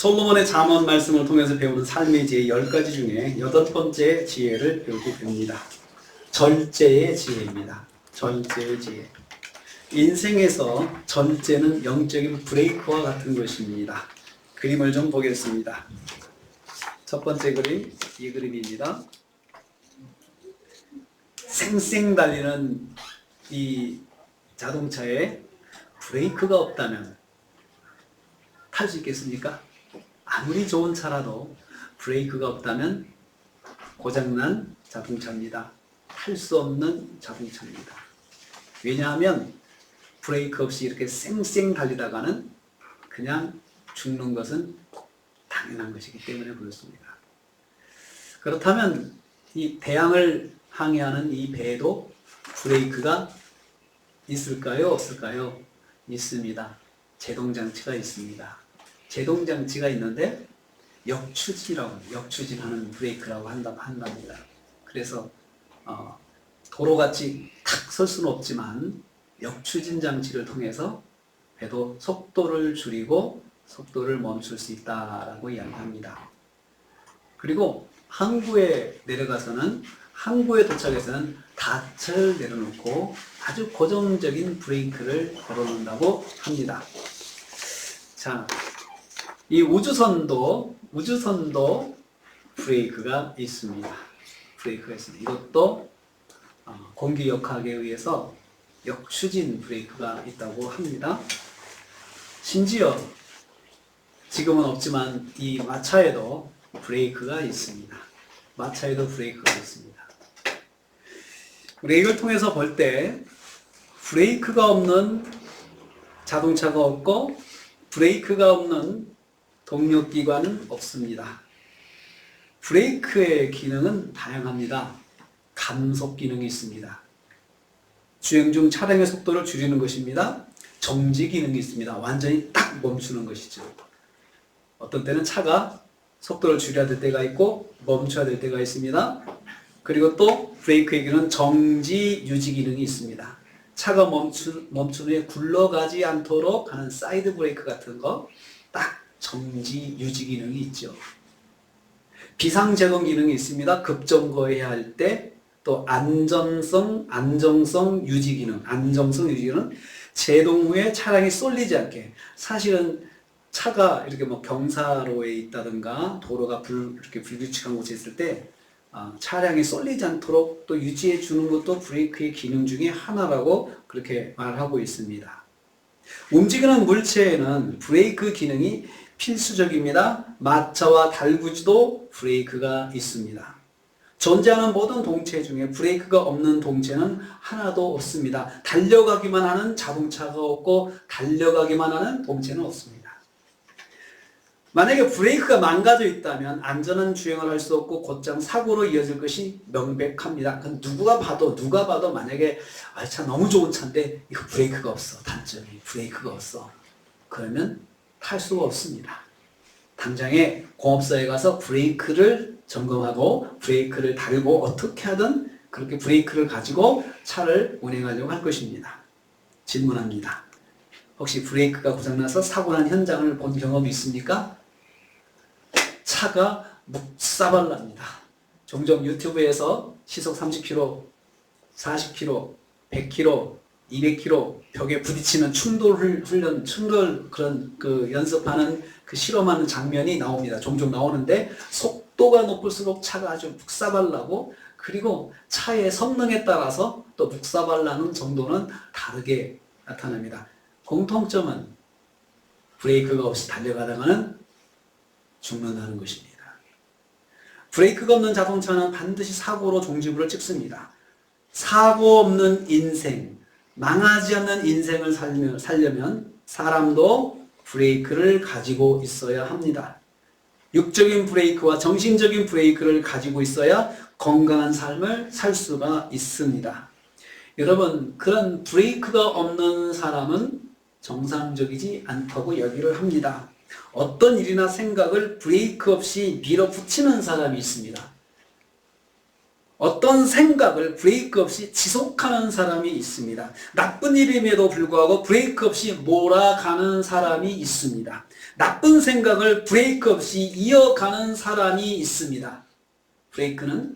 솔로몬의 잠언 말씀을 통해서 배우는 삶의 지혜 10가지 중에 8번째 지혜를 배우게 됩니다. 절제의 지혜입니다. 절제의 지혜. 인생에서 절제는 영적인 브레이크와 같은 것입니다. 그림을 좀 보겠습니다. 첫 번째 그림, 이 그림입니다. 쌩쌩 달리는 이 자동차에 브레이크가 없다면 탈 수 있겠습니까? 아무리 좋은 차라도 브레이크가 없다면 고장난 자동차입니다. 탈 수 없는 자동차입니다. 왜냐하면 브레이크 없이 이렇게 쌩쌩 달리다가는 그냥 죽는 것은 당연한 것이기 때문에 그렇습니다. 그렇다면 이 대양을 항해하는 이 배에도 브레이크가 있을까요? 없을까요? 있습니다. 제동장치가 있습니다. 제동장치가 있는데 역추진하는 브레이크라고 한답니다. 그래서 도로같이 탁 설 수는 없지만 역추진 장치를 통해서 배도 속도를 줄이고 속도를 멈출 수 있다라고 이야기합니다. 그리고 항구에 내려가서는 항구에 도착해서는 닻을 내려놓고 아주 고정적인 브레이크를 걸어놓는다고 합니다. 자, 이 우주선도 브레이크가 있습니다. 이것도 공기 역학에 의해서 역추진 브레이크가 있다고 합니다. 심지어 지금은 없지만 이 마차에도 브레이크가 있습니다. 우리 이걸 통해서 볼 때 브레이크가 없는 자동차가 없고 브레이크가 없는 동력기관은 없습니다. 브레이크의 기능은 다양합니다. 감속 기능이 있습니다. 주행 중 차량의 속도를 줄이는 것입니다. 정지 기능이 있습니다. 완전히 딱 멈추는 것이죠. 어떤 때는 차가 속도를 줄여야 될 때가 있고 멈춰야 될 때가 있습니다. 그리고 또 브레이크의 기능은 정지 유지 기능이 있습니다. 차가 멈춘 후에 굴러가지 않도록 하는 사이드 브레이크 같은 거 딱 정지 유지 기능이 있죠. 비상 제동 기능이 있습니다. 급정거해야 할 때. 또 안정성 유지 기능. 제동 후에 차량이 쏠리지 않게. 사실은 차가 이렇게 뭐 경사로에 있다든가 도로가 이렇게 불규칙한 곳에 있을 때 차량이 쏠리지 않도록 또 유지해 주는 것도 브레이크의 기능 중에 하나라고 그렇게 말하고 있습니다. 움직이는 물체에는 브레이크 기능이 필수적입니다. 마차와 달구지도 브레이크가 있습니다. 존재하는 모든 동체 중에 브레이크가 없는 동체는 하나도 없습니다. 달려가기만 하는 자동차가 없고 달려가기만 하는 동체는 없습니다. 만약에 브레이크가 망가져 있다면 안전한 주행을 할 수 없고 곧장 사고로 이어질 것이 명백합니다. 누가 봐도 만약에 차 너무 좋은 차인데 이거 브레이크가 없어. 단점이 브레이크가 없어. 그러면 탈 수가 없습니다. 당장에 공업사에 가서 브레이크를 점검하고 브레이크를 달고 어떻게 하든 그렇게 브레이크를 가지고 차를 운행하려고 할 것입니다. 질문합니다. 혹시 브레이크가 고장나서 사고 난 현장을 본 경험이 있습니까? 차가 묵사발납니다. 종종 유튜브에서 시속 30km, 40km, 100km, 200km 벽에 부딪히는 충돌 그런 연습하는 실험하는 장면이 나옵니다. 종종 나오는데 속도가 높을수록 차가 아주 묵사발나고 그리고 차의 성능에 따라서 또 묵사발나는 정도는 다르게 나타납니다. 공통점은 브레이크가 없이 달려가다가는 죽는다는 것입니다. 브레이크가 없는 자동차는 반드시 사고로 종지부를 찍습니다. 사고 없는 인생, 망하지 않는 인생을 살려면 사람도 브레이크를 가지고 있어야 합니다. 육적인 브레이크와 정신적인 브레이크를 가지고 있어야 건강한 삶을 살 수가 있습니다. 여러분, 그런 브레이크가 없는 사람은 정상적이지 않다고 여기를 합니다. 어떤 일이나 생각을 브레이크 없이 밀어붙이는 사람이 있습니다. 어떤 생각을 브레이크 없이 지속하는 사람이 있습니다. 나쁜 일임에도 불구하고 브레이크 없이 몰아가는 사람이 있습니다. 나쁜 생각을 브레이크 없이 이어가는 사람이 있습니다. 브레이크는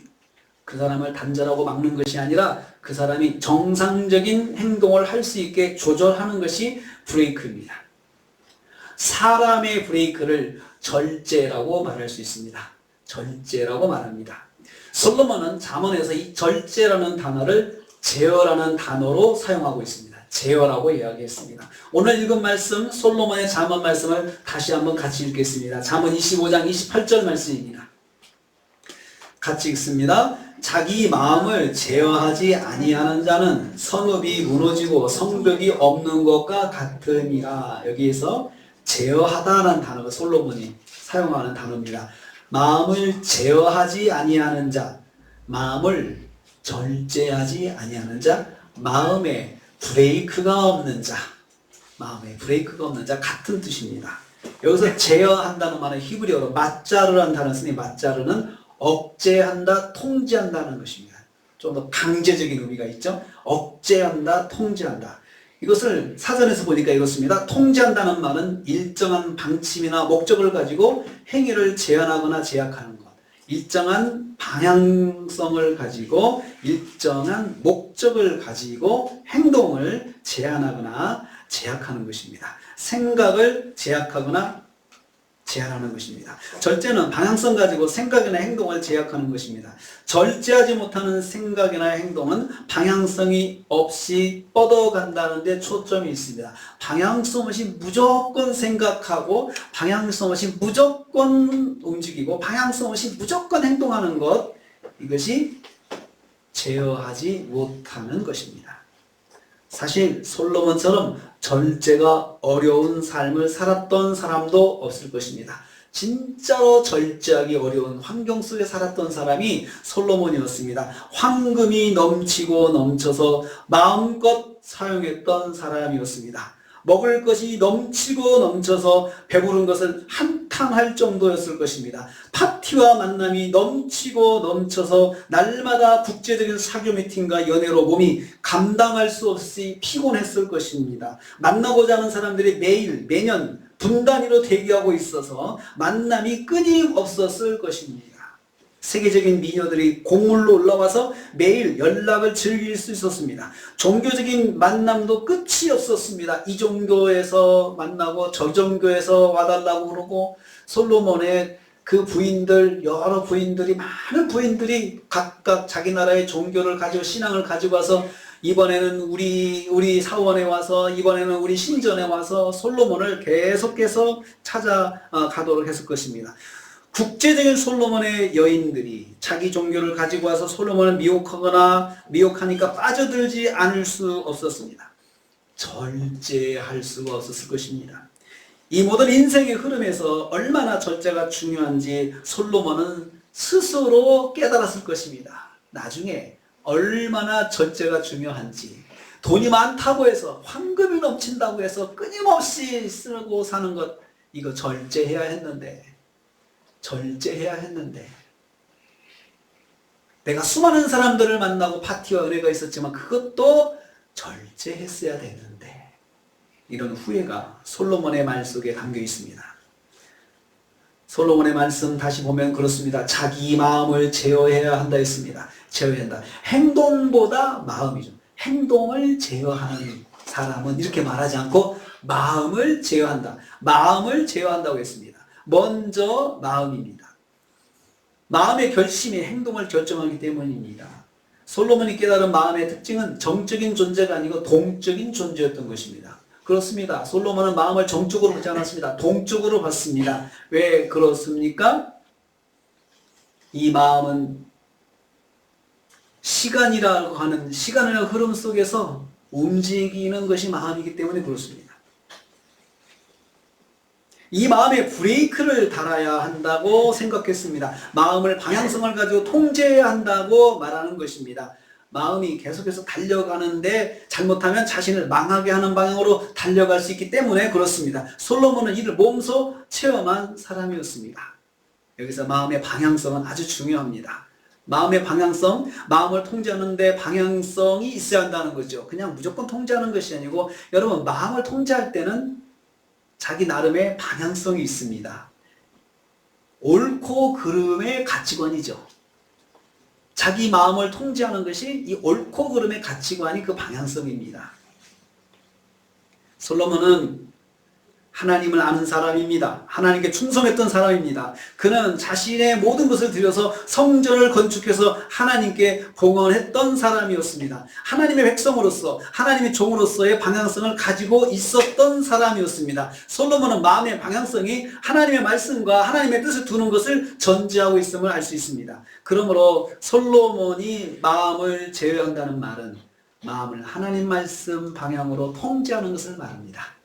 그 사람을 단절하고 막는 것이 아니라 그 사람이 정상적인 행동을 할 수 있게 조절하는 것이 브레이크입니다. 사람의 브레이크를 절제라고 말할 수 있습니다. 절제라고 말합니다. 솔로몬은 잠언에서 이 절제라는 단어를 제어라는 단어로 사용하고 있습니다. 제어라고 이야기했습니다. 오늘 읽은 말씀, 솔로몬의 잠언 말씀을 다시 한번 같이 읽겠습니다. 잠언 25장 28절 말씀입니다. 같이 읽습니다. 자기 마음을 제어하지 아니하는 자는 성읍이 무너지고 성벽이 없는 것과 같으니라. 여기에서 제어하다라는 단어가 솔로몬이 사용하는 단어입니다. 마음을 제어하지 아니하는 자, 마음을 절제하지 아니하는 자, 마음에 브레이크가 없는 자, 마음에 브레이크가 없는 자 같은 뜻입니다. 여기서 제어한다는 말은 히브리어로 마짜르라는 단어를 쓰니 마짜르는 억제한다, 통제한다는 것입니다. 좀 더 강제적인 의미가 있죠. 억제한다, 통제한다. 이것을 사전에서 보니까 이렇습니다. 통제한다는 말은 일정한 방침이나 목적을 가지고 행위를 제한하거나 제약하는 것. 일정한 방향성을 가지고 일정한 목적을 가지고 행동을 제한하거나 제약하는 것입니다. 생각을 제약하거나 제한하는 것입니다. 절제는 방향성 가지고 생각이나 행동을 제약하는 것입니다. 절제하지 못하는 생각이나 행동은 방향성이 없이 뻗어간다는 데 초점이 있습니다. 방향성 없이 무조건 생각하고 방향성 없이 무조건 움직이고 방향성 없이 무조건 행동하는 것, 이것이 제어하지 못하는 것입니다. 사실 솔로몬처럼 절제가 어려운 삶을 살았던 사람도 없을 것입니다. 진짜로 절제하기 어려운 환경 속에 살았던 사람이 솔로몬이었습니다. 황금이 넘치고 넘쳐서 마음껏 사용했던 사람이었습니다. 먹을 것이 넘치고 넘쳐서 배부른 것을 한탕할 정도였을 것입니다. 파티와 만남이 넘치고 넘쳐서 날마다 국제적인 사교 미팅과 연애로 몸이 감당할 수 없이 피곤했을 것입니다. 만나고자 하는 사람들이 매일 매년 분 단위로 대기하고 있어서 만남이 끊임없었을 것입니다. 세계적인 미녀들이 곡물로 올라와서 매일 연락을 즐길 수 있었습니다. 종교적인 만남도 끝이 없었습니다. 이 종교에서 만나고 저 종교에서 와달라고 그러고, 솔로몬의 그 부인들, 여러 부인들이, 많은 부인들이 각각 자기 나라의 종교를 가지고 신앙을 가지고 와서 이번에는 우리 사원에 와서, 이번에는 우리 신전에 와서 솔로몬을 계속해서 찾아가도록 했을 것입니다. 국제적인 솔로몬의 여인들이 자기 종교를 가지고 와서 솔로몬을 미혹하니까 빠져들지 않을 수 없었습니다. 절제할 수가 없었을 것입니다. 이 모든 인생의 흐름에서 얼마나 절제가 중요한지 솔로몬은 스스로 깨달았을 것입니다. 나중에 얼마나 절제가 중요한지. 돈이 많다고 해서, 황금이 넘친다고 해서 끊임없이 쓰고 사는 것, 이거 절제해야 했는데 내가 수많은 사람들을 만나고 파티와 은혜가 있었지만 그것도 절제했어야 되는데, 이런 후회가 솔로몬의 말 속에 담겨 있습니다. 솔로몬의 말씀 다시 보면 그렇습니다. 자기 마음을 제어해야 한다 했습니다. 제어해야 한다. 행동보다 마음이죠. 행동을 제어하는 사람은 이렇게 말하지 않고 마음을 제어한다. 마음을 제어한다고 했습니다. 먼저 마음입니다. 마음의 결심이 행동을 결정하기 때문입니다. 솔로몬이 깨달은 마음의 특징은 정적인 존재가 아니고 동적인 존재였던 것입니다. 그렇습니다. 솔로몬은 마음을 정적으로 보지 않았습니다. 동적으로 봤습니다. 왜 그렇습니까? 이 마음은 시간이라고 하는 시간의 흐름 속에서 움직이는 것이 마음이기 때문에 그렇습니다. 이 마음에 브레이크를 달아야 한다고 생각했습니다. 마음을 방향성을 가지고 통제해야 한다고 말하는 것입니다. 마음이 계속해서 달려가는데 잘못하면 자신을 망하게 하는 방향으로 달려갈 수 있기 때문에 그렇습니다. 솔로몬은 이를 몸소 체험한 사람이었습니다. 여기서 마음의 방향성은 아주 중요합니다. 마음의 방향성, 마음을 통제하는 데 방향성이 있어야 한다는 거죠. 그냥 무조건 통제하는 것이 아니고 여러분 마음을 통제할 때는 자기 나름의 방향성이 있습니다. 옳고 그름의 가치관이죠. 자기 마음을 통제하는 것이 이 옳고 그름의 가치관이 그 방향성입니다. 솔로몬은 하나님을 아는 사람입니다. 하나님께 충성했던 사람입니다. 그는 자신의 모든 것을 들여서 성전을 건축해서 하나님께 봉헌했던 사람이었습니다. 하나님의 백성으로서 하나님의 종으로서의 방향성을 가지고 있었던 사람이었습니다. 솔로몬은 마음의 방향성이 하나님의 말씀과 하나님의 뜻을 두는 것을 전제하고 있음을 알 수 있습니다. 그러므로 솔로몬이 마음을 제어한다는 말은 마음을 하나님 말씀 방향으로 통제하는 것을 말합니다.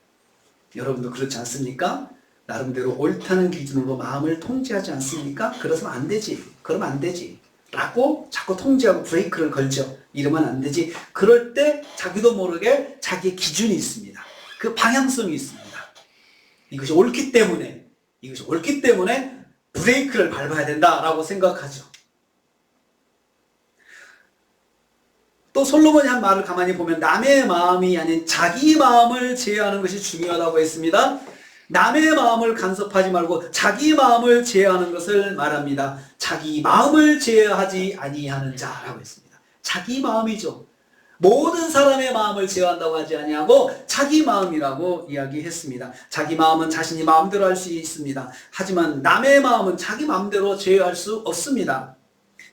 여러분도 그렇지 않습니까? 나름대로 옳다는 기준으로 마음을 통제하지 않습니까? 그러면 안 되지. 그러면 안 되지. 라고 자꾸 통제하고 브레이크를 걸죠. 이러면 안 되지. 그럴 때 자기도 모르게 자기의 기준이 있습니다. 그 방향성이 있습니다. 이것이 옳기 때문에 브레이크를 밟아야 된다라고 생각하죠. 또 솔로몬이 한 말을 가만히 보면 남의 마음이 아닌 자기 마음을 제어하는 것이 중요하다고 했습니다. 남의 마음을 간섭하지 말고 자기 마음을 제어하는 것을 말합니다. 자기 마음을 제어하지 아니하는 자라고 했습니다. 자기 마음이죠. 모든 사람의 마음을 제어한다고 하지 아니하고 자기 마음이라고 이야기했습니다. 자기 마음은 자신이 마음대로 할 수 있습니다. 하지만 남의 마음은 자기 마음대로 제어할 수 없습니다.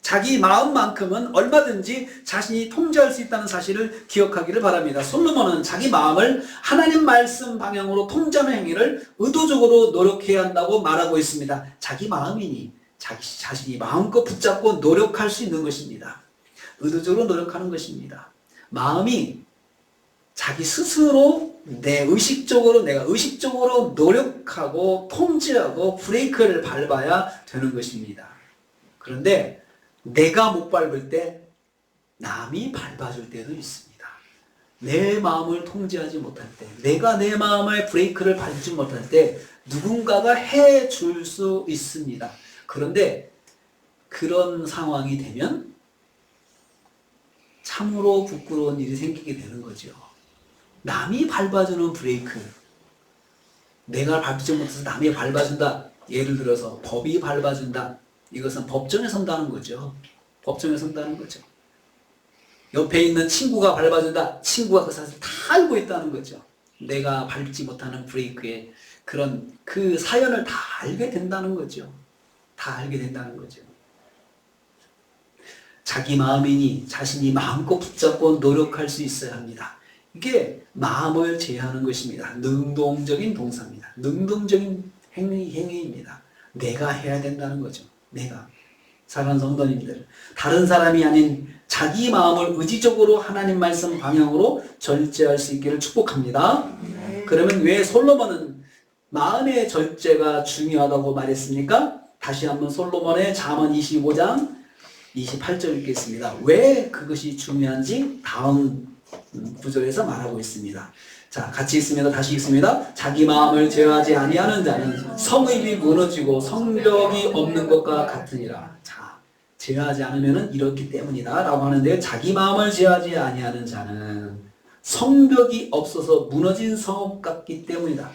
자기 마음만큼은 얼마든지 자신이 통제할 수 있다는 사실을 기억하기를 바랍니다. 솔로몬은 자기 마음을 하나님 말씀 방향으로 통제하는 행위를 의도적으로 노력해야 한다고 말하고 있습니다. 자기 마음이니 자신이 마음껏 붙잡고 노력할 수 있는 것입니다. 의도적으로 노력하는 것입니다. 마음이 자기 스스로 내가 의식적으로 노력하고 통제하고 브레이크를 밟아야 되는 것입니다. 그런데 내가 못 밟을 때 남이 밟아줄 때도 있습니다. 내 마음을 통제하지 못할 때, 내가 내 마음의 브레이크를 밟지 못할 때 누군가가 해줄 수 있습니다. 그런데 그런 상황이 되면 참으로 부끄러운 일이 생기게 되는 거죠. 남이 밟아주는 브레이크, 내가 밟지 못해서 남이 밟아준다. 예를 들어서 법이 밟아준다. 이것은 법정에 선다는 거죠. 법정에 선다는 거죠. 옆에 있는 친구가 밟아준다. 친구가 그 사실을 다 알고 있다는 거죠. 내가 밟지 못하는 브레이크의 그 사연을 다 알게 된다는 거죠. 다 알게 된다는 거죠. 자기 마음이니 자신이 마음껏 붙잡고 노력할 수 있어야 합니다. 이게 마음을 제어하는 것입니다. 능동적인 동사입니다. 능동적인 행위입니다. 내가 해야 된다는 거죠. 내가. 사랑하는 성도님들, 다른 사람이 아닌 자기 마음을 의지적으로 하나님 말씀 방향으로 절제할 수 있기를 축복합니다. 그러면 왜 솔로몬은 마음의 절제가 중요하다고 말했습니까? 다시 한번 솔로몬의 잠언 25장 28절 읽겠습니다. 왜 그것이 중요한지 다음 구절에서 말하고 있습니다. 자, 같이 있습니다. 다시 읽습니다. 자기 마음을 제어하지 아니하는 자는 성읍이 무너지고 성벽이 없는 것과 같으니라. 자, 제어하지 않으면 이렇기 때문이다 라고 하는데, 자기 마음을 제어하지 아니하는 자는 성벽이 없어서 무너진 성읍 같기 때문이다.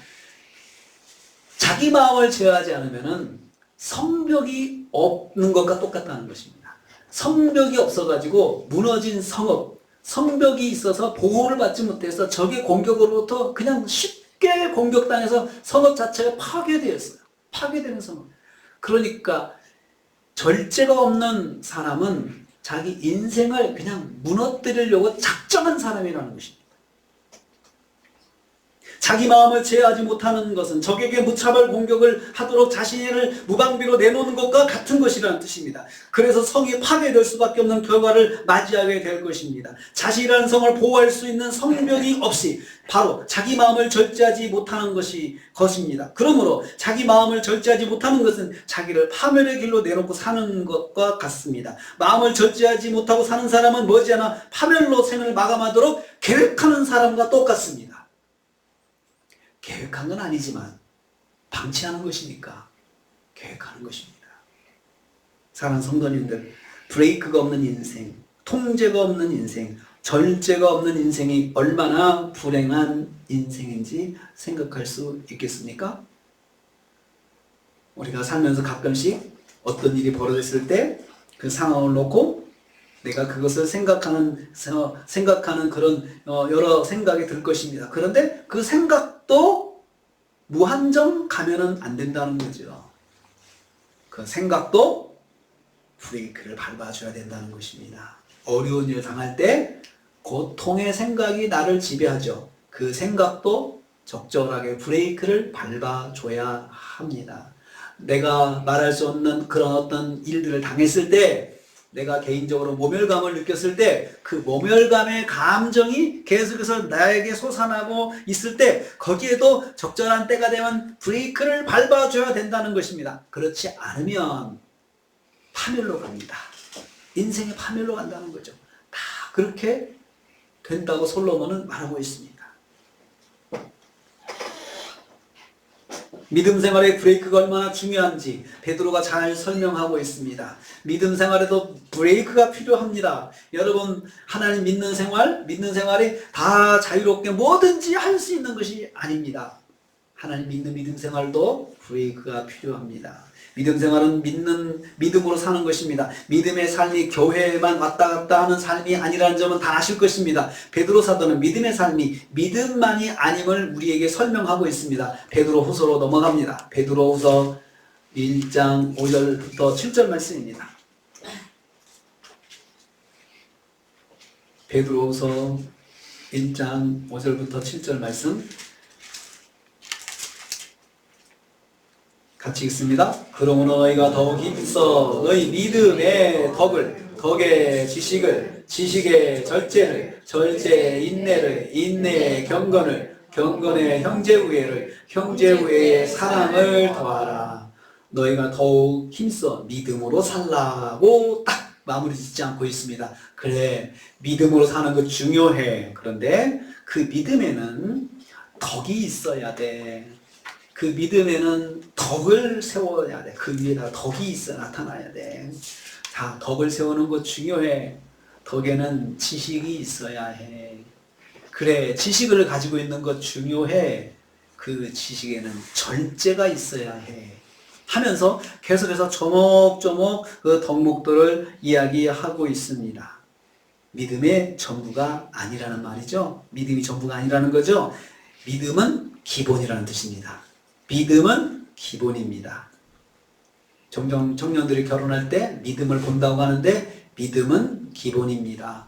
자기 마음을 제어하지 않으면 성벽이 없는 것과 똑같다는 것입니다. 성벽이 없어가지고 무너진 성벽이 있어서 보호를 받지 못해서 적의 공격으로부터 그냥 쉽게 공격당해서 성읍 자체가 파괴되었어요. 파괴되는 성읍. 그러니까 절제가 없는 사람은 자기 인생을 그냥 무너뜨리려고 작정한 사람이라는 것입니다. 자기 마음을 제어하지 못하는 것은 적에게 무차별 공격을 하도록 자신을 무방비로 내놓는 것과 같은 것이라는 뜻입니다. 그래서 성이 파괴될 수밖에 없는 결과를 맞이하게 될 것입니다. 자신이라는 성을 보호할 수 있는 성벽이 없이 바로 자기 마음을 절제하지 못하는 것입니다. 그러므로 자기 마음을 절제하지 못하는 것은 자기를 파멸의 길로 내놓고 사는 것과 같습니다. 마음을 절제하지 못하고 사는 사람은 머지않아 파멸로 생을 마감하도록 계획하는 사람과 똑같습니다. 계획한 건 아니지만 방치하는 것이니까 계획하는 것입니다. 사랑하는 성도님들, 브레이크가 없는 인생, 통제가 없는 인생, 절제가 없는 인생이 얼마나 불행한 인생인지 생각할 수 있겠습니까? 우리가 살면서 가끔씩 어떤 일이 벌어졌을 때 그 상황을 놓고 내가 그것을 생각하는 그런 여러 생각이 들 것입니다. 그런데 그 생각도 무한정 가면은 안 된다는 거죠. 그 생각도 브레이크를 밟아줘야 된다는 것입니다. 어려운 일 당할 때 고통의 생각이 나를 지배하죠. 그 생각도 적절하게 브레이크를 밟아줘야 합니다. 내가 말할 수 없는 그런 어떤 일들을 당했을 때, 내가 개인적으로 모멸감을 느꼈을 때, 그 모멸감의 감정이 계속해서 나에게 솟아나고 있을 때 거기에도 적절한 때가 되면 브레이크를 밟아줘야 된다는 것입니다. 그렇지 않으면 파멸로 갑니다. 인생의 파멸로 간다는 거죠. 다 그렇게 된다고 솔로몬은 말하고 있습니다. 믿음 생활의 브레이크가 얼마나 중요한지 베드로가 잘 설명하고 있습니다. 믿음 생활에도 브레이크가 필요합니다. 여러분, 하나님 믿는 생활이 다 자유롭게 뭐든지 할 수 있는 것이 아닙니다. 하나님 믿는 믿음 생활도 브레이크가 필요합니다. 믿음 생활은 믿음으로 사는 것입니다. 믿음의 삶이 교회에만 왔다 갔다 하는 삶이 아니라는 점은 다 아실 것입니다. 베드로 사도는 믿음의 삶이 믿음만이 아님을 우리에게 설명하고 있습니다. 베드로 후서로 넘어갑니다. 베드로 후서 1장 5절부터 7절 말씀입니다. 베드로 후서 1장 5절부터 7절 말씀 같이 읽습니다. 그러므로 너희가 더욱 힘써 너희 믿음의 덕의 지식을, 지식의 절제를, 절제의 인내를, 인내의 경건의 형제우애를, 형제우애의 사랑을 더하라. 너희가 더욱 힘써 믿음으로 살라고 딱 마무리 짓지 않고 있습니다. 그래, 믿음으로 사는 거 중요해. 그런데 그 믿음에는 덕이 있어야 돼. 그 믿음에는 덕을 세워야 돼. 그 위에다 덕이 있어 나타나야 돼. 자, 덕을 세우는 것 중요해. 덕에는 지식이 있어야 해. 그래, 지식을 가지고 있는 것 중요해. 그 지식에는 절제가 있어야 해. 하면서 계속해서 조목조목 그 덕목들을 이야기하고 있습니다. 믿음의 전부가 아니라는 말이죠. 믿음이 전부가 아니라는 거죠. 믿음은 기본이라는 뜻입니다. 믿음은 기본입니다. 종종 청년들이 결혼할 때 믿음을 본다고 하는데 믿음은 기본입니다.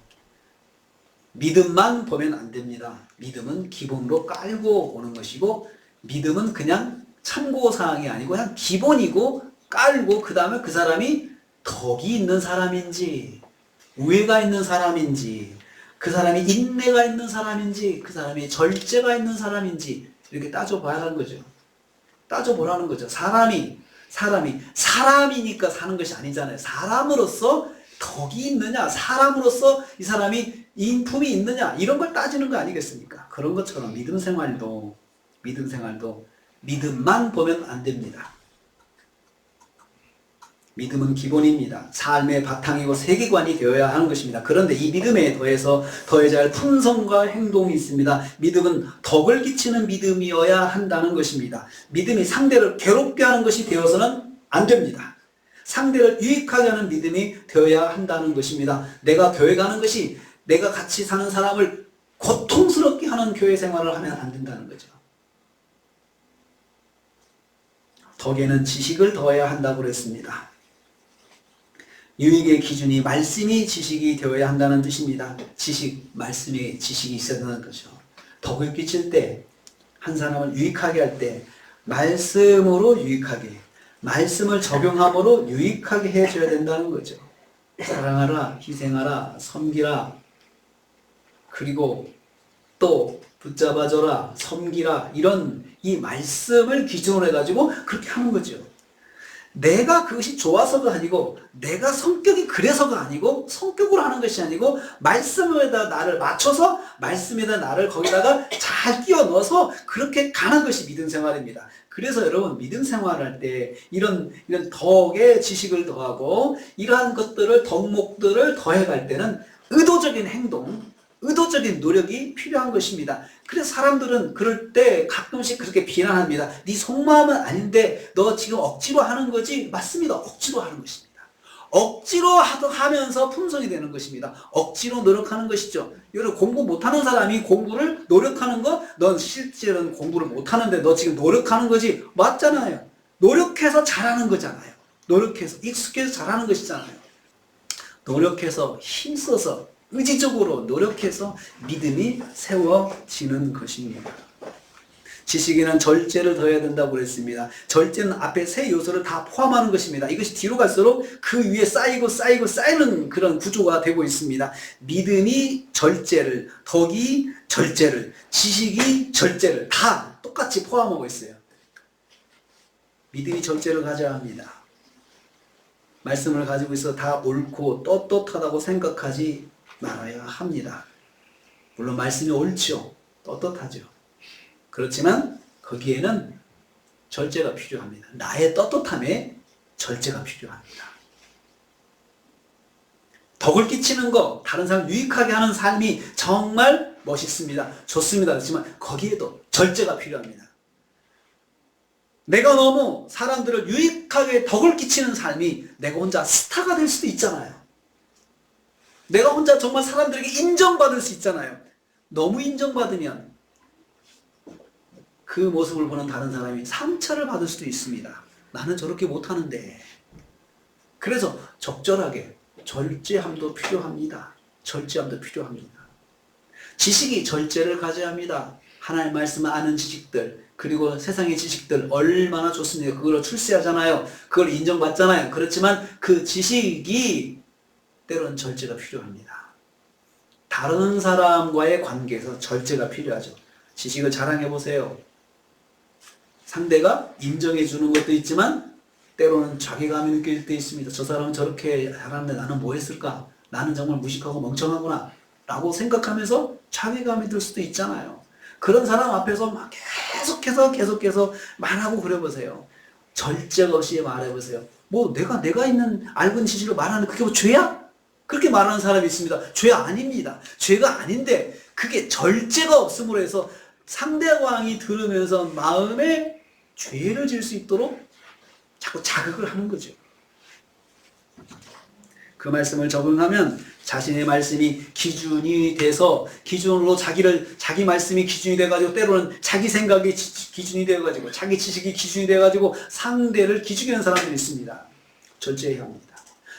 믿음만 보면 안 됩니다. 믿음은 기본으로 깔고 오는 것이고 믿음은 그냥 참고사항이 아니고 그냥 기본이고 깔고 그 다음에 그 사람이 덕이 있는 사람인지 우애가 있는 사람인지 그 사람이 인내가 있는 사람인지 그 사람이 절제가 있는 사람인지 이렇게 따져봐야 하는 거죠. 따져보라는 거죠. 사람이니까 사는 것이 아니잖아요. 사람으로서 덕이 있느냐, 사람으로서 이 사람이 인품이 있느냐, 이런 걸 따지는 거 아니겠습니까? 그런 것처럼 믿음 생활도 믿음만 보면 안 됩니다. 믿음은 기본입니다. 삶의 바탕이고 세계관이 되어야 하는 것입니다. 그런데 이 믿음에 더해야 할 품성과 행동이 있습니다. 믿음은 덕을 끼치는 믿음이어야 한다는 것입니다. 믿음이 상대를 괴롭게 하는 것이 되어서는 안 됩니다. 상대를 유익하게 하는 믿음이 되어야 한다는 것입니다. 내가 교회 가는 것이 내가 같이 사는 사람을 고통스럽게 하는 교회 생활을 하면 안 된다는 거죠. 덕에는 지식을 더해야 한다고 그랬습니다. 유익의 기준이 말씀이 지식이 되어야 한다는 뜻입니다. 말씀이 지식이 있어야 하는 거죠. 덕을 끼칠 때, 한 사람을 유익하게 할 때, 말씀으로 유익하게, 말씀을 적용함으로 유익하게 해줘야 된다는 거죠. 사랑하라, 희생하라, 섬기라, 그리고 또 붙잡아줘라, 섬기라, 이런 이 말씀을 기준으로 해가지고 그렇게 하는 거죠. 내가 그것이 좋아서가 아니고 내가 성격이 그래서가 아니고 성격으로 하는 것이 아니고 말씀에다 나를 맞춰서 말씀에다 나를 거기다가 잘 끼워 넣어서 그렇게 가는 것이 믿음 생활입니다. 그래서 여러분 믿음 생활할 때 이런 덕의 지식을 더하고 이러한 것들을 덕목들을 더해갈 때는 의도적인 행동, 의도적인 노력이 필요한 것입니다. 그래서 사람들은 그럴 때 가끔씩 그렇게 비난합니다. 네 속마음은 아닌데 너 지금 억지로 하는 거지? 맞습니다. 억지로 하는 것입니다. 억지로 하면서 품성이 되는 것입니다. 억지로 노력하는 것이죠. 여러분 공부 못하는 사람이 공부를 노력하는 거, 넌 실제로는 공부를 못하는데 너 지금 노력하는 거지? 맞잖아요. 노력해서 잘하는 거잖아요. 노력해서 익숙해서 잘하는 것이잖아요. 노력해서 힘써서 의지적으로 노력해서 믿음이 세워지는 것입니다. 지식에는 절제를 더해야 된다고 그랬습니다. 절제는 앞에 세 요소를 다 포함하는 것입니다. 이것이 뒤로 갈수록 그 위에 쌓이는 그런 구조가 되고 있습니다. 믿음이 절제를, 덕이 절제를, 지식이 절제를 다 똑같이 포함하고 있어요. 믿음이 절제를 가져야 합니다. 말씀을 가지고 있어 다 옳고 떳떳하다고 생각하지 말아야 합니다. 물론 말씀이 옳죠. 떳떳하죠. 그렇지만 거기에는 절제가 필요합니다. 나의 떳떳함에 절제가 필요합니다. 덕을 끼치는 것, 다른 사람 유익하게 하는 삶이 정말 멋있습니다. 좋습니다. 그렇지만 거기에도 절제가 필요합니다. 내가 너무 사람들을 유익하게 덕을 끼치는 삶이 내가 혼자 스타가 될 수도 있잖아요. 내가 혼자 정말 사람들에게 인정받을 수 있잖아요. 너무 인정받으면 그 모습을 보는 다른 사람이 상처를 받을 수도 있습니다. 나는 저렇게 못하는데. 그래서 적절하게 절제함도 필요합니다. 절제함도 필요합니다. 지식이 절제를 가져야 합니다. 하나님의 말씀을 아는 지식들, 그리고 세상의 지식들 얼마나 좋습니까? 그걸 출세하잖아요. 그걸 인정받잖아요. 그렇지만 그 지식이 때로는 절제가 필요합니다. 다른 사람과의 관계에서 절제가 필요하죠. 지식을 자랑해보세요. 상대가 인정해 주는 것도 있지만 때로는 자괴감이 느껴질 때 있습니다. 저 사람은 저렇게 잘하는데 나는 뭐 했을까? 나는 정말 무식하고 멍청하구나 라고 생각하면서 자괴감이 들 수도 있잖아요. 그런 사람 앞에서 막 계속해서 말하고 그래보세요. 절제가 없이 말해보세요. 뭐 내가 있는 알고 있는 지식을 말하는 그게 뭐 죄야? 그렇게 말하는 사람이 있습니다. 죄 아닙니다. 죄가 아닌데 그게 절제가 없음으로 해서 상대방이 들으면서 마음에 죄를 질 수 있도록 자꾸 자극을 하는 거죠. 그 말씀을 적응하면 자신의 말씀이 기준이 돼서 기준으로 자기 말씀이 기준이 돼가지고 때로는 자기 생각이 기준이 돼가지고 자기 지식이 기준이 돼가지고 상대를 기죽이는 사람들이 있습니다. 절제해야 합니다.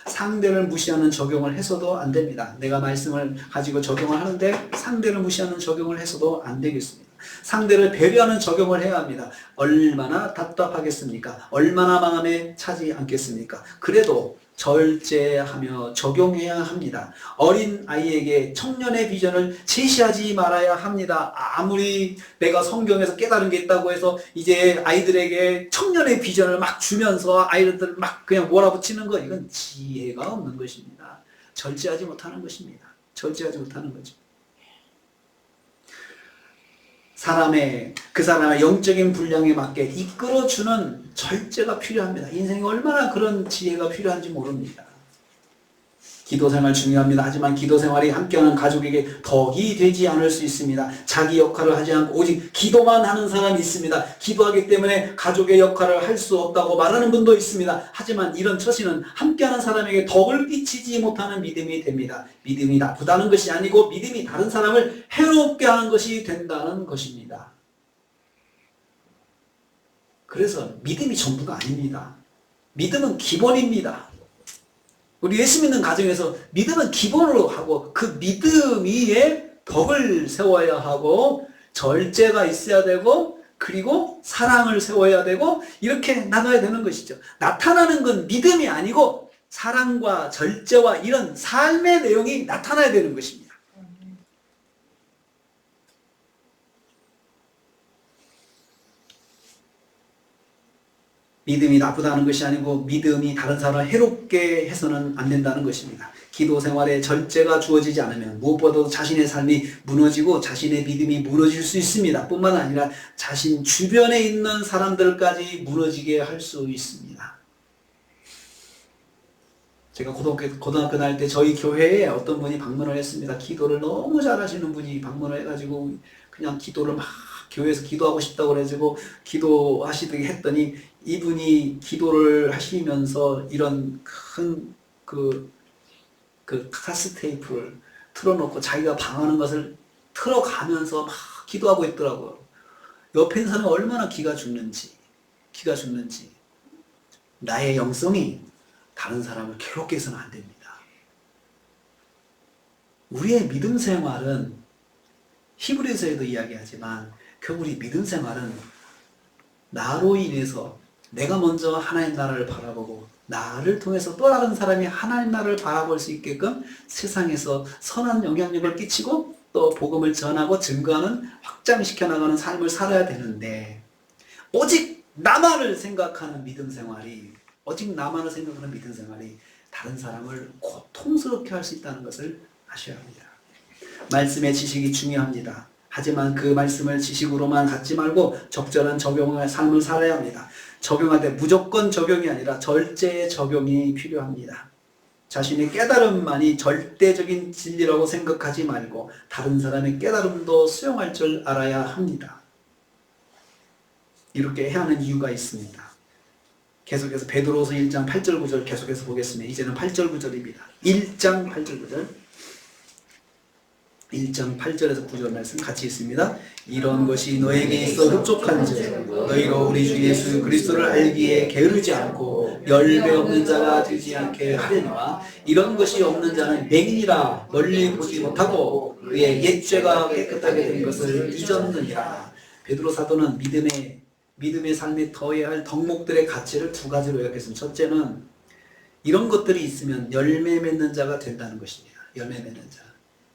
상대를 무시하는 적용을 해서도 안 됩니다. 내가 말씀을 가지고 적용을 하는데 상대를 무시하는 적용을 해서도 안 되겠습니다. 상대를 배려하는 적용을 해야 합니다. 얼마나 답답하겠습니까? 얼마나 마음에 차지 않겠습니까? 그래도 절제하며 적용해야 합니다. 어린 아이에게 청년의 비전을 제시하지 말아야 합니다. 아무리 내가 성경에서 깨달은 게 있다고 해서 이제 아이들에게 청년의 비전을 막 주면서 아이들 막 그냥 몰아붙이는 거, 이건 지혜가 없는 것입니다. 절제하지 못하는 것입니다. 절제하지 못하는 거죠. 그 사람의 영적인 분량에 맞게 이끌어주는 절제가 필요합니다. 인생에 얼마나 그런 지혜가 필요한지 모릅니다. 기도생활 중요합니다. 하지만 기도생활이 함께하는 가족에게 덕이 되지 않을 수 있습니다. 자기 역할을 하지 않고 오직 기도만 하는 사람이 있습니다. 기도하기 때문에 가족의 역할을 할 수 없다고 말하는 분도 있습니다. 하지만 이런 처신은 함께하는 사람에게 덕을 끼치지 못하는 믿음이 됩니다. 믿음이 나쁘다는 것이 아니고 믿음이 다른 사람을 해롭게 하는 것이 된다는 것입니다. 그래서 믿음이 전부가 아닙니다. 믿음은 기본입니다. 우리 예수 믿는 가정에서 믿음은 기본으로 하고 그 믿음 위에 덕을 세워야 하고 절제가 있어야 되고 그리고 사랑을 세워야 되고 이렇게 나가야 되는 것이죠. 나타나는 건 믿음이 아니고 사랑과 절제와 이런 삶의 내용이 나타나야 되는 것입니다. 믿음이 나쁘다는 것이 아니고 믿음이 다른 사람을 해롭게 해서는 안 된다는 것입니다. 기도 생활에 절제가 주어지지 않으면 무엇보다도 자신의 삶이 무너지고 자신의 믿음이 무너질 수 있습니다. 뿐만 아니라 자신 주변에 있는 사람들까지 무너지게 할 수 있습니다. 제가 고등학교 다닐 때 저희 교회에 어떤 분이 방문을 했습니다. 기도를 너무 잘하시는 분이 방문을 해가지고 그냥 기도를 막 교회에서 기도하고 싶다고 그래가지고 기도하시더니 했더니 이분이 기도를 하시면서 이런 큰 카세트 테이프를 틀어놓고 자기가 방하는 것을 틀어가면서 막 기도하고 있더라고요. 옆에 있는 사람이 얼마나 기가 죽는지. 나의 영성이 다른 사람을 괴롭게 해서는 안 됩니다. 우리의 믿음 생활은 히브리서에도 이야기하지만 결국 우리 믿음 생활은 나로 인해서 내가 먼저 하나님 나라를 바라보고 나를 통해서 또 다른 사람이 하나님 나라를 바라볼 수 있게끔 세상에서 선한 영향력을 끼치고 또 복음을 전하고 증거하는 확장시켜 나가는 삶을 살아야 되는데 오직 나만을 생각하는 믿음 생활이 다른 사람을 고통스럽게 할 수 있다는 것을 아셔야 합니다. 말씀의 지식이 중요합니다. 하지만 그 말씀을 지식으로만 갖지 말고 적절한 적용의 삶을 살아야 합니다. 적용할 때 무조건 적용이 아니라 절제의 적용이 필요합니다. 자신의 깨달음만이 절대적인 진리라고 생각하지 말고 다른 사람의 깨달음도 수용할 줄 알아야 합니다. 이렇게 해야 하는 이유가 있습니다. 계속해서 베드로서 1장 8절 9절 계속해서 보겠습니다. 이제는 8절 9절입니다. 1장 8절 9절 1장 8절에서 9절 말씀 같이 있습니다. 이런 것이 너에게 있어 흡족한즉 너희로 우리 주 예수 그리스도를 알기에 게으르지 않고 열매 없는 자가 되지 않게 하려니와 이런 것이 없는 자는 맹인이라 멀리 보지 못하고 그의 옛죄가 깨끗하게 된 것을 잊었느니라. 베드로 사도는 믿음의 삶에 더해야 할 덕목들의 가치를 두 가지로 요약했습니다. 첫째는 이런 것들이 있으면 열매 맺는 자가 된다는 것입니다. 열매 맺는 자.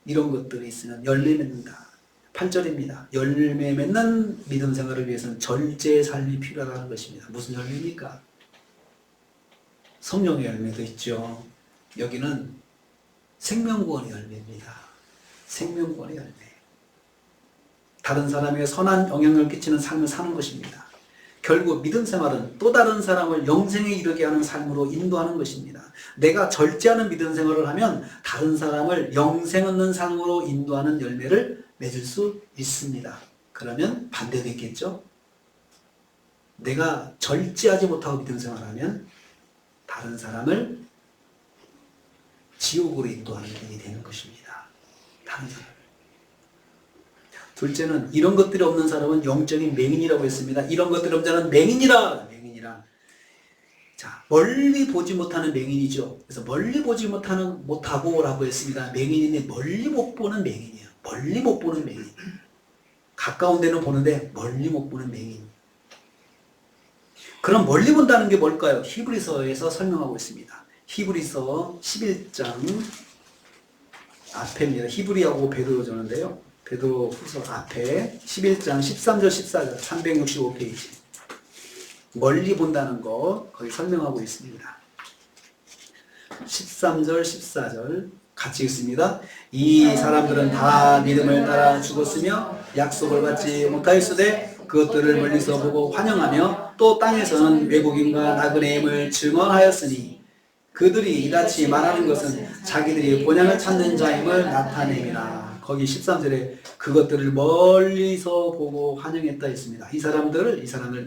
이런 것들이 있으면 열매 맺는다. 8절입니다. 열매 맺는 믿음 생활을 위해서는 절제의 삶이 필요하다는 것입니다. 무슨 열매입니까? 성령의 열매도 있죠. 여기는 생명구원의 열매입니다. 생명구원의 열매. 다른 사람에게 선한 영향을 끼치는 삶을 사는 것입니다. 결국 믿음 생활은 또 다른 사람을 영생에 이르게 하는 삶으로 인도하는 것입니다. 내가 절제하는 믿음 생활을 하면 다른 사람을 영생 얻는 삶으로 인도하는 열매를 맺을 수 있습니다. 그러면 반대도 있겠죠? 내가 절제하지 못하고 믿음 생활을 하면 다른 사람을 지옥으로 인도하는 일이 되는 것입니다. 다른 사람. 둘째는 이런 것들이 없는 사람은 영적인 맹인이라고 했습니다. 이런 것들이 없는 자는 맹인이라. 자, 멀리 보지 못하는 맹인이죠. 그래서 멀리 보지 못하고라고 했습니다. 맹인인데 멀리 못 보는 맹인이에요. 멀리 못 보는 맹인. 가까운 데는 보는데 멀리 못 보는 맹인. 그럼 멀리 본다는 게 뭘까요? 히브리서에서 설명하고 있습니다. 히브리서 11장 앞에입니다. 히브리하고 베드로전인데요. 베드로 후서 앞에 11장 13절 14절 365페이지 멀리 본다는 거 거기 설명하고 있습니다. 13절 14절 같이 읽습니다. 이 사람들은 다 믿음을 따라 죽었으며 약속을 받지 못하였으되 그것들을 멀리서 보고 환영하며 또 땅에서는 외국인과 나그네임을 증언하였으니 그들이 이같이 말하는 것은 자기들이 본향을 찾는 자임을 나타냅니다. 거기 13절에 그것들을 멀리서 보고 환영했다 했습니다. 이 사람들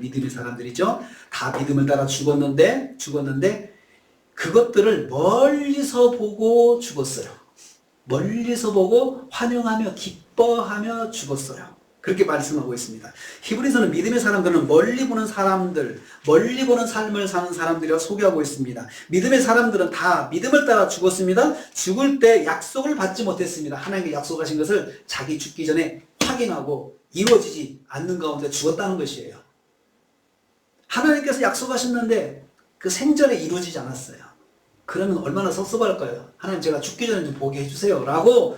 믿음의 사람들이죠. 다 믿음을 따라 죽었는데 그것들을 멀리서 보고 죽었어요. 멀리서 보고 환영하며 기뻐하며 죽었어요. 그렇게 말씀하고 있습니다. 히브리서는 믿음의 사람들은 멀리 보는 사람들, 멀리 보는 삶을 사는 사람들이라 소개하고 있습니다. 믿음의 사람들은 다 믿음을 따라 죽었습니다. 죽을 때 약속을 받지 못했습니다. 하나님께 약속하신 것을 자기 죽기 전에 확인하고 이루어지지 않는 가운데 죽었다는 것이에요. 하나님께서 약속하셨는데 그 생전에 이루어지지 않았어요. 그러면 얼마나 섭섭할까요? 하나님 제가 죽기 전에 좀 보게 해주세요 라고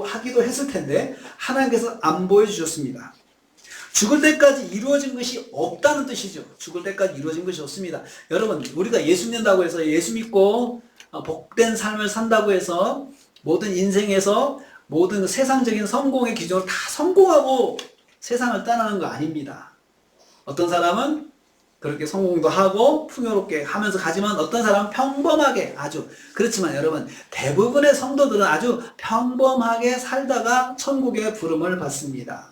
하기도 했을 텐데 하나님께서 안 보여주셨습니다. 죽을 때까지 이루어진 것이 없다는 뜻이죠. 죽을 때까지 이루어진 것이 없습니다. 여러분, 우리가 예수 믿는다고 해서 예수 믿고 복된 삶을 산다고 해서 모든 인생에서 모든 세상적인 성공의 기준으로 다 성공하고 세상을 떠나는 거 아닙니다. 어떤 사람은 그렇게 성공도 하고 풍요롭게 하면서 가지만 어떤 사람은 평범하게 아주 그렇지만 여러분 대부분의 성도들은 아주 평범하게 살다가 천국의 부름을 받습니다.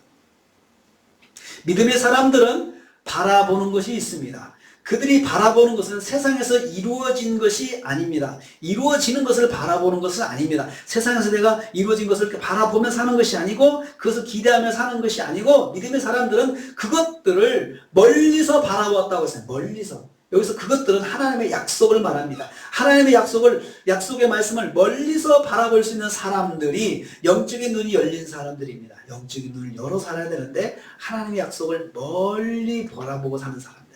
믿음의 사람들은 바라보는 것이 있습니다. 그들이 바라보는 것은 세상에서 이루어진 것이 아닙니다. 이루어지는 것을 바라보는 것은 아닙니다. 세상에서 내가 이루어진 것을 바라보며 사는 것이 아니고 그것을 기대하며 사는 것이 아니고 믿음의 사람들은 그것들을 멀리서 바라보았다고 했어요. 멀리서. 여기서 그것들은 하나님의 약속을 말합니다. 하나님의 약속의 말씀을 멀리서 바라볼 수 있는 사람들이 영적인 눈이 열린 사람들입니다. 영적인 눈을 열어 살아야 되는데 하나님의 약속을 멀리 바라보고 사는 사람들.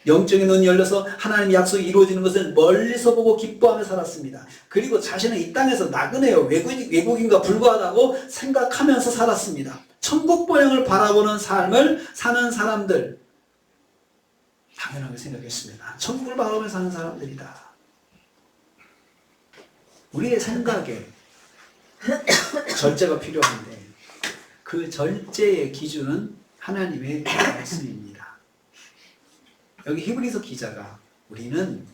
영적인 눈이 열려서 하나님의 약속이 이루어지는 것을 멀리서 보고 기뻐하며 살았습니다. 그리고 자신은 이 땅에서 나그네요. 외국인과 불과하다고 생각하면서 살았습니다. 천국 보행을 바라보는 삶을 사는 사람들. 당연하게 생각했습니다. 천국을 바라보며 사는 사람들이다. 우리의 생각에 절제가 필요한데 그 절제의 기준은 하나님의 말씀입니다. 여기 히브리서 기자가 우리는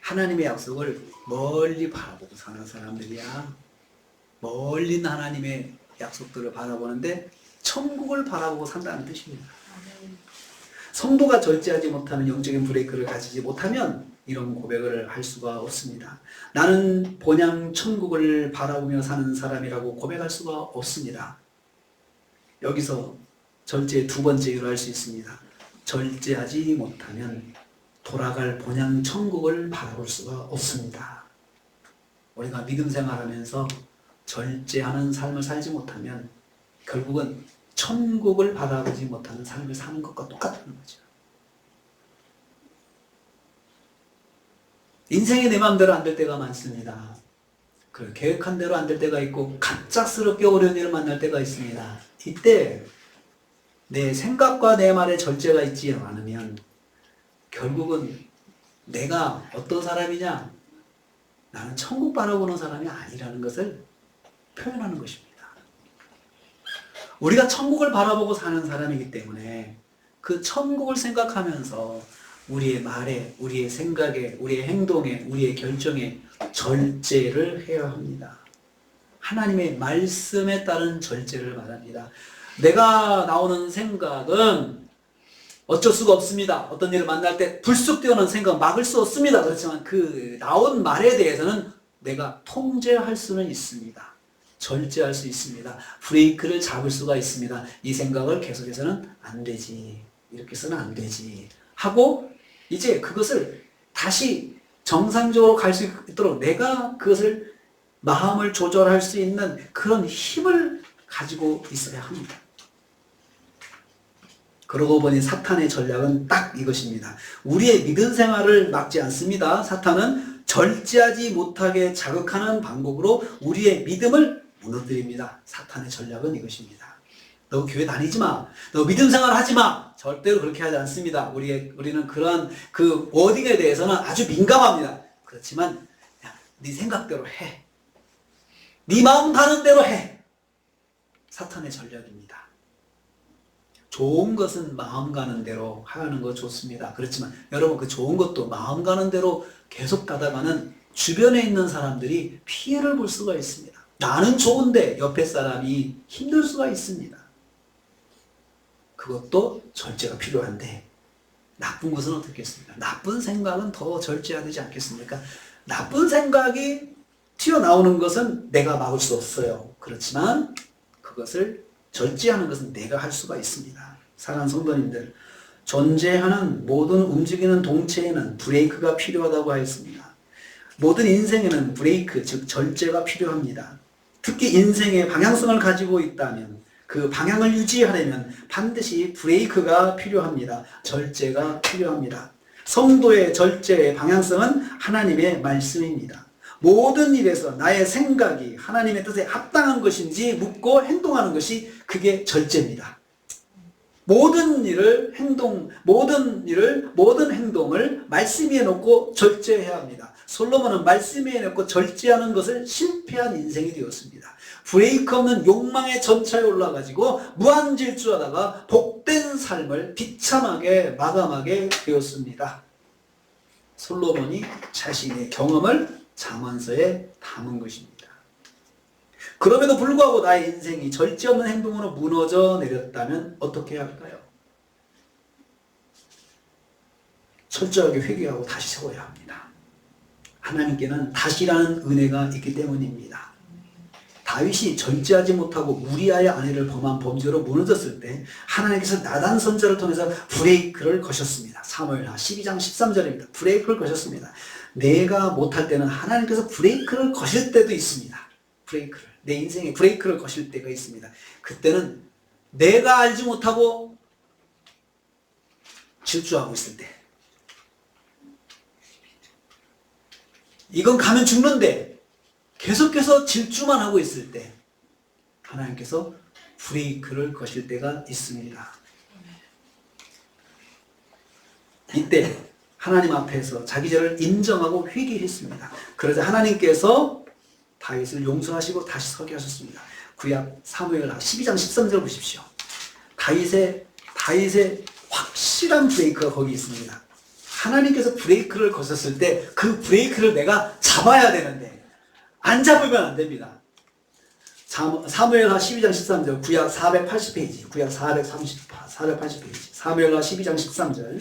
하나님의 약속을 멀리 바라보고 사는 사람들이야. 멀리 있는 하나님의 약속들을 바라보는데 천국을 바라보고 산다는 뜻입니다. 성도가 절제하지 못하면 영적인 브레이크를 가지지 못하면 이런 고백을 할 수가 없습니다. 나는 본향 천국을 바라보며 사는 사람이라고 고백할 수가 없습니다. 여기서 절제의 두 번째 이유를 알 수 있습니다. 절제하지 못하면 돌아갈 본향 천국을 바라볼 수가 없습니다. 우리가 믿음 생활하면서 절제하는 삶을 살지 못하면 결국은 천국을 바라보지 못하는 삶을 사는 것과 똑같은 거죠. 인생이 내 마음대로 안 될 때가 많습니다. 그 계획한 대로 안 될 때가 있고 갑작스럽게 어려운 일을 만날 때가 있습니다. 이때 내 생각과 내 말에 절제가 있지 않으면 결국은 내가 어떤 사람이냐? 나는 천국 바라보는 사람이 아니라는 것을 표현하는 것입니다. 우리가 천국을 바라보고 사는 사람이기 때문에 그 천국을 생각하면서 우리의 말에, 우리의 생각에, 우리의 행동에, 우리의 결정에 절제를 해야 합니다. 하나님의 말씀에 따른 절제를 말합니다. 내가 나오는 생각은 어쩔 수가 없습니다. 어떤 일을 만날 때 불쑥 뛰어오는 생각 막을 수 없습니다. 그렇지만 그 나온 말에 대해서는 내가 통제할 수는 있습니다. 절제할 수 있습니다. 브레이크를 잡을 수가 있습니다. 이 생각을 계속해서는 안 되지. 이렇게 해서는 안 되지. 하고 이제 그것을 다시 정상적으로 갈 수 있도록 내가 그것을 마음을 조절할 수 있는 그런 힘을 가지고 있어야 합니다. 그러고 보니 사탄의 전략은 딱 이것입니다. 우리의 믿음 생활을 막지 않습니다. 사탄은 절제하지 못하게 자극하는 방법으로 우리의 믿음을 무너뜨립니다. 사탄의 전략은 이것입니다. 너 교회 다니지 마. 너 믿음 생활 하지 마. 절대로 그렇게 하지 않습니다. 우리는 그러한 그 워딩에 대해서는 아주 민감합니다. 그렇지만 야, 네 생각대로 해. 네 마음 가는 대로 해. 사탄의 전략입니다. 좋은 것은 마음 가는 대로 하는 거 좋습니다. 그렇지만 여러분 그 좋은 것도 마음 가는 대로 계속 가다가는 주변에 있는 사람들이 피해를 볼 수가 있습니다. 나는 좋은데 옆에 사람이 힘들 수가 있습니다. 그것도 절제가 필요한데 나쁜 것은 어떻겠습니까? 나쁜 생각은 더 절제해야 되지 않겠습니까? 나쁜 생각이 튀어나오는 것은 내가 막을 수 없어요. 그렇지만 그것을 절제하는 것은 내가 할 수가 있습니다. 사랑하는 성도님들, 존재하는 모든 움직이는 동체에는 브레이크가 필요하다고 하였습니다. 모든 인생에는 브레이크, 즉 절제가 필요합니다. 특히 인생의 방향성을 가지고 있다면 그 방향을 유지하려면 반드시 브레이크가 필요합니다. 절제가 필요합니다. 성도의 절제의 방향성은 하나님의 말씀입니다. 모든 일에서 나의 생각이 하나님의 뜻에 합당한 것인지 묻고 행동하는 것이 그게 절제입니다. 모든 행동을 말씀 위에 놓고 절제해야 합니다. 솔로몬은 말씀 위에 놓고 절제하는 것을 실패한 인생이 되었습니다. 브레이크 없는 욕망의 전차에 올라가지고 무한 질주하다가 복된 삶을 비참하게 마감하게 되었습니다. 솔로몬이 자신의 경험을 잠언서에 담은 것입니다. 그럼에도 불구하고 나의 인생이 절제 없는 행동으로 무너져 내렸다면 어떻게 해야 할까요? 철저하게 회개하고 다시 세워야 합니다. 하나님께는 다시라는 은혜가 있기 때문입니다. 다윗이 절제하지 못하고 우리아의 아내를 범한 범죄로 무너졌을 때 하나님께서 나단 선지자를 통해서 브레이크를 거셨습니다. 사무엘하 12장 13절입니다. 브레이크를 거셨습니다. 내가 못할 때는 하나님께서 브레이크를 거실 때도 있습니다. 내 인생에 브레이크를 거실 때가 있습니다. 그때는 내가 알지 못하고 질주하고 있을 때, 이건 가면 죽는데 계속해서 질주만 하고 있을 때 하나님께서 브레이크를 거실 때가 있습니다. 이때 하나님 앞에서 자기 죄를 인정하고 회개했습니다. 그러자 하나님께서 다윗을 용서하시고 다시 서게 하셨습니다. 구약 사무엘하 12장 13절 보십시오. 다윗의 확실한 브레이크가 거기 있습니다. 하나님께서 브레이크를 거셨을 때 그 브레이크를 내가 잡아야 되는데 안 잡으면 안 됩니다. 사무엘하 12장 13절, 구약 480페이지, 구약 480페이지, 사무엘하 12장 13절.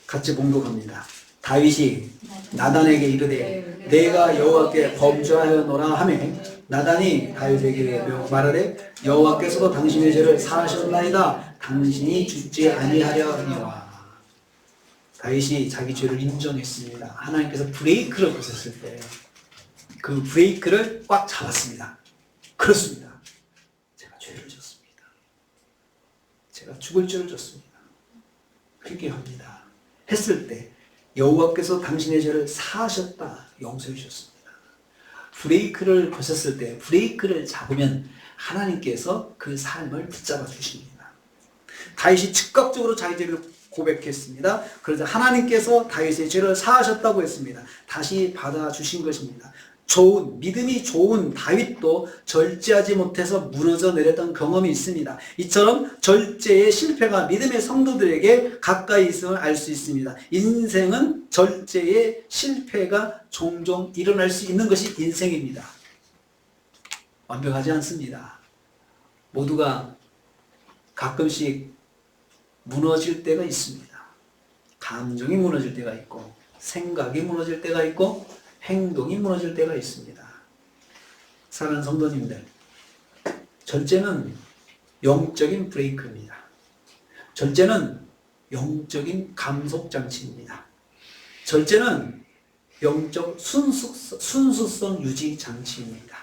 같이 봉독합니다. 다윗이 나단에게 이르되 내가 여호와께 범죄하였노라 하매 나단이 다윗에게 말하되 여호와께서도 당신의 죄를 사하셨나이다. 당신이 죽지 아니하려 하니라. 다윗이 자기 죄를 인정했습니다. 하나님께서 브레이크를 거셨을 때 그 브레이크를 꽉 잡았습니다. 그렇습니다. 제가 죄를 졌습니다. 제가 죽을 죄를 졌습니다. 회개합니다. 했을 때 여호와께서 당신의 죄를 사하셨다. 용서해 주셨습니다. 브레이크를 거셨을 때 브레이크를 잡으면 하나님께서 그 삶을 붙잡아 주십니다. 다윗이 즉각적으로 자기 죄를 고백했습니다. 그러자 하나님께서 다윗의 죄를 사하셨다고 했습니다. 다시 받아주신 것입니다. 믿음이 좋은 다윗도 절제하지 못해서 무너져 내렸던 경험이 있습니다. 이처럼 절제의 실패가 믿음의 성도들에게 가까이 있음을 알 수 있습니다. 인생은 절제의 실패가 종종 일어날 수 있는 것이 인생입니다. 완벽하지 않습니다. 모두가 가끔씩 무너질 때가 있습니다. 감정이 무너질 때가 있고 생각이 무너질 때가 있고 행동이 무너질 때가 있습니다. 사랑하는 성도님들, 절제는 영적인 브레이크입니다. 절제는 영적인 감속장치입니다. 절제는 영적 순수성 유지 장치입니다.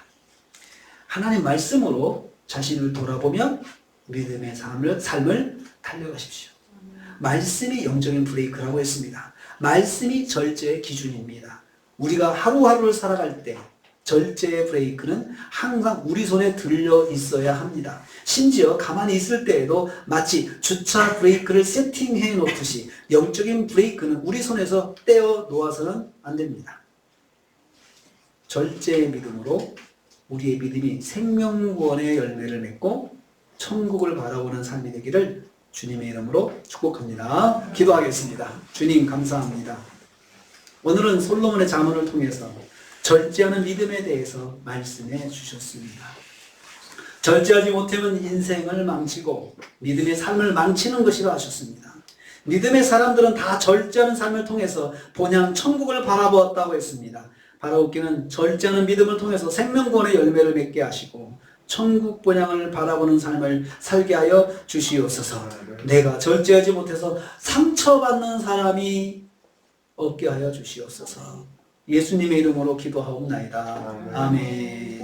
하나님 말씀으로 자신을 돌아보며 믿음의 삶을 달려가십시오. 말씀이 영적인 브레이크라고 했습니다. 말씀이 절제의 기준입니다. 우리가 하루하루를 살아갈 때 절제의 브레이크는 항상 우리 손에 들려 있어야 합니다. 심지어 가만히 있을 때에도 마치 주차 브레이크를 세팅해 놓듯이 영적인 브레이크는 우리 손에서 떼어 놓아서는 안 됩니다. 절제의 믿음으로 우리의 믿음이 생명권의 열매를 맺고 천국을 바라보는 삶이 되기를 주님의 이름으로 축복합니다. 기도하겠습니다. 주님 감사합니다. 오늘은 솔로몬의 잠언을 통해서 절제하는 믿음에 대해서 말씀해 주셨습니다. 절제하지 못하면 인생을 망치고 믿음의 삶을 망치는 것이라 하셨습니다. 믿음의 사람들은 다 절제하는 삶을 통해서 본향 천국을 바라보았다고 했습니다. 바라옵기는 절제하는 믿음을 통해서 생명권의 열매를 맺게 하시고 천국 본향을 바라보는 삶을 살게 하여 주시옵소서. 내가 절제하지 못해서 상처받는 사람이 없게 하여 주시옵소서. 예수님의 이름으로 기도하옵나이다. 아멘.